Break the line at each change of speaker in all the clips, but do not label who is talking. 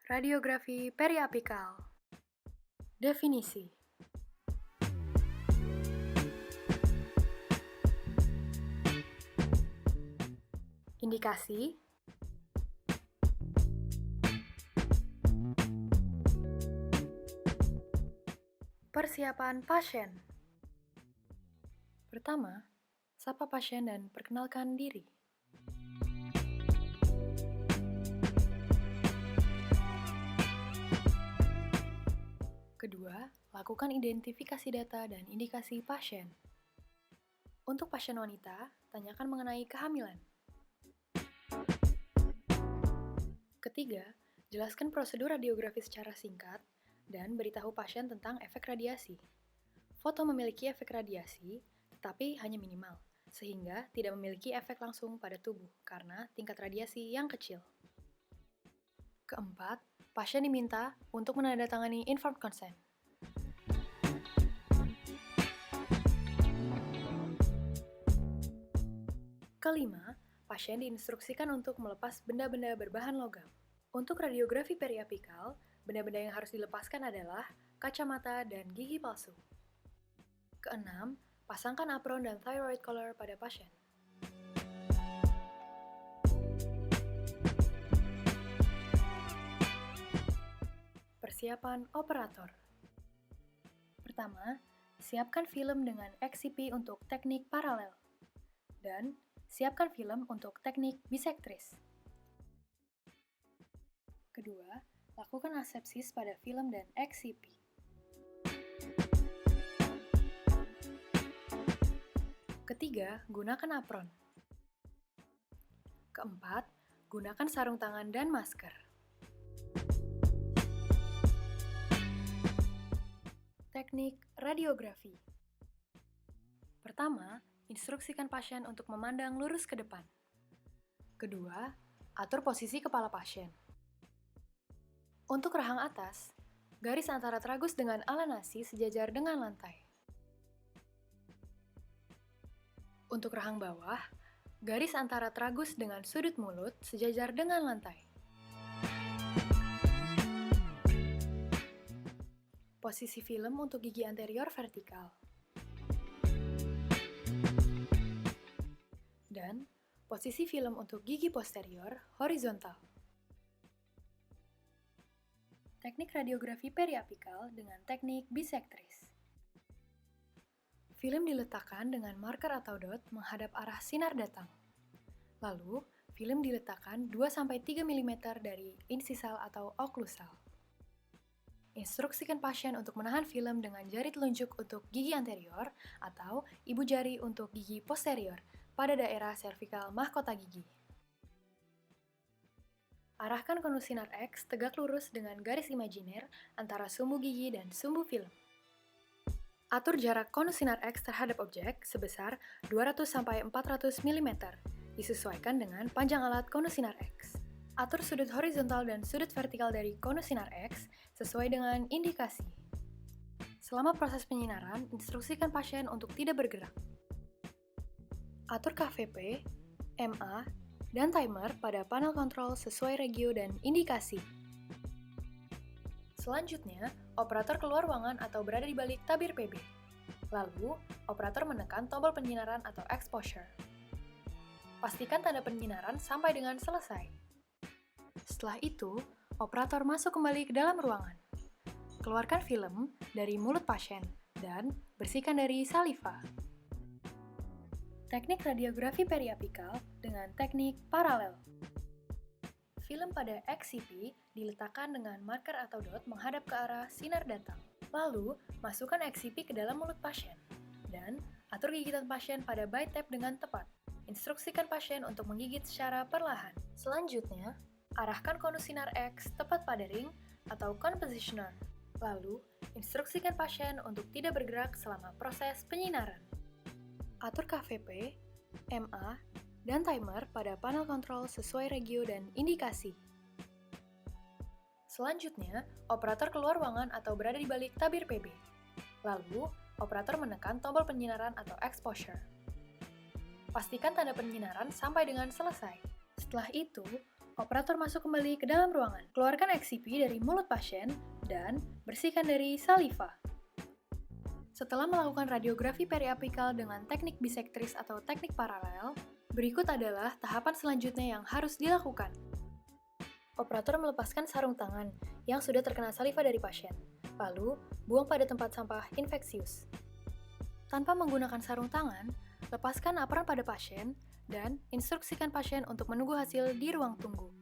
Radiografi periapikal. Definisi. Indikasi. Persiapan pasien. Pertama, sapa pasien dan perkenalkan diri. Kedua, lakukan identifikasi data dan indikasi pasien. Untuk pasien wanita, tanyakan mengenai kehamilan. Ketiga, jelaskan prosedur radiografi secara singkat dan beritahu pasien tentang efek radiasi. Foto memiliki efek radiasi, tetapi hanya minimal, sehingga tidak memiliki efek langsung pada tubuh karena tingkat radiasi yang kecil. Keempat, pasien diminta untuk menandatangani informed consent. Kelima, pasien diinstruksikan untuk melepas benda-benda berbahan logam. Untuk radiografi periapikal, benda-benda yang harus dilepaskan adalah kacamata dan gigi palsu. Keenam, pasangkan apron dan thyroid collar pada pasien. Persiapan operator. Pertama, siapkan film dengan XCP untuk teknik paralel. Dan siapkan film untuk teknik bisektris. Kedua, lakukan asepsis pada film dan XCP. Ketiga, gunakan apron. Keempat, gunakan sarung tangan dan masker. Teknik radiografi. Pertama, instruksikan pasien untuk memandang lurus ke depan. Kedua, atur posisi kepala pasien. Untuk rahang atas, garis antara tragus dengan ala nasi sejajar dengan lantai. Untuk rahang bawah, garis antara tragus dengan sudut mulut sejajar dengan lantai. Posisi film untuk gigi anterior vertikal. Dan posisi film untuk gigi posterior horizontal. Teknik radiografi periapikal dengan teknik bisektris. Film diletakkan dengan marker atau dot menghadap arah sinar datang. Lalu, film diletakkan 2-3 mm dari insisal atau oklusal. Instruksikan pasien untuk menahan film dengan jari telunjuk untuk gigi anterior atau ibu jari untuk gigi posterior pada daerah servikal mahkota gigi. Arahkan konus sinar X tegak lurus dengan garis imajiner antara sumbu gigi dan sumbu film. Atur jarak konus sinar X terhadap objek sebesar 200-400 mm, disesuaikan dengan panjang alat konus sinar X. Atur sudut horizontal dan sudut vertikal dari konus sinar X sesuai dengan indikasi. Selama proses penyinaran, instruksikan pasien untuk tidak bergerak. Atur KVP, MA, dan timer pada panel kontrol sesuai regio dan indikasi. Selanjutnya, operator keluar ruangan atau berada di balik tabir PB. Lalu, operator menekan tombol penyinaran atau exposure. Pastikan tanda penyinaran sampai dengan selesai. Setelah itu, operator masuk kembali ke dalam ruangan. Keluarkan film dari mulut pasien dan bersihkan dari saliva. Teknik radiografi periapikal dengan teknik paralel. Film pada XCP diletakkan dengan marker atau dot menghadap ke arah sinar datang. Lalu, masukkan XCP ke dalam mulut pasien. Dan atur gigitan pasien pada bite tape dengan tepat. Instruksikan pasien untuk menggigit secara perlahan. Selanjutnya, arahkan konus sinar X tepat pada ring atau cone positioner. Lalu, instruksikan pasien untuk tidak bergerak selama proses penyinaran. Atur KVP, MA, dan timer pada panel kontrol sesuai regio dan indikasi. Selanjutnya, operator keluar ruangan atau berada di balik tabir PB. Lalu, operator menekan tombol penyinaran atau exposure. Pastikan tanda penyinaran sampai dengan selesai. Setelah itu, Operator masuk kembali ke dalam ruangan. Keluarkan XCP dari mulut pasien dan bersihkan dari saliva. Setelah melakukan radiografi periapikal dengan teknik bisektris atau teknik paralel, berikut adalah tahapan selanjutnya yang harus dilakukan. Operator melepaskan sarung tangan yang sudah terkena saliva dari pasien, lalu buang pada tempat sampah infeksius. Tanpa menggunakan sarung tangan, lepaskan apron pada pasien dan instruksikan pasien untuk menunggu hasil di ruang tunggu.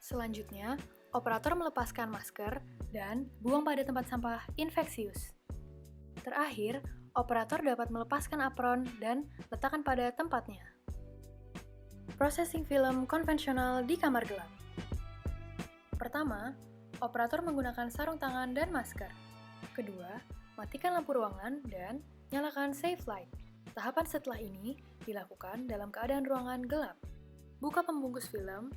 Selanjutnya, operator melepaskan masker dan buang pada tempat sampah infeksius. Terakhir, operator dapat melepaskan apron dan letakkan pada tempatnya. Processing film konvensional di kamar gelap. Pertama, operator menggunakan sarung tangan dan masker. Kedua, matikan lampu ruangan dan nyalakan safe light. Tahapan setelah ini dilakukan dalam keadaan ruangan gelap. Buka pembungkus film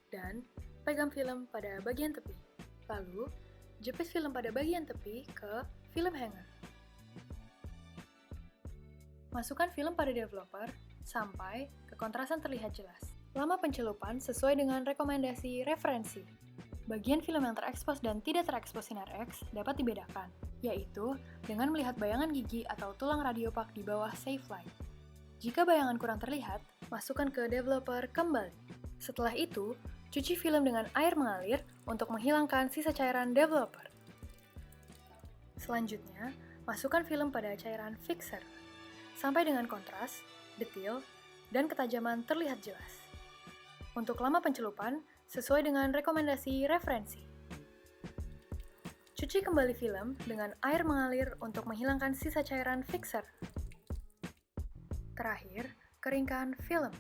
dan pegang film pada bagian tepi. Lalu, jepit film pada bagian tepi ke film hanger. Masukkan film pada developer sampai kekontrasan terlihat jelas. Lama pencelupan sesuai dengan rekomendasi referensi. Bagian film yang terekspos dan tidak terekspos sinar X dapat dibedakan, yaitu dengan melihat bayangan gigi atau tulang radiopak di bawah safe light. Jika bayangan kurang terlihat, masukkan ke developer kembali. Setelah itu, cuci film dengan air mengalir untuk menghilangkan sisa cairan developer. Selanjutnya, masukkan film pada cairan fixer, sampai dengan kontras, detil, dan ketajaman terlihat jelas. Untuk lama pencelupan, sesuai dengan rekomendasi referensi. Cuci kembali film dengan air mengalir untuk menghilangkan sisa cairan fixer. Terakhir, keringkan film.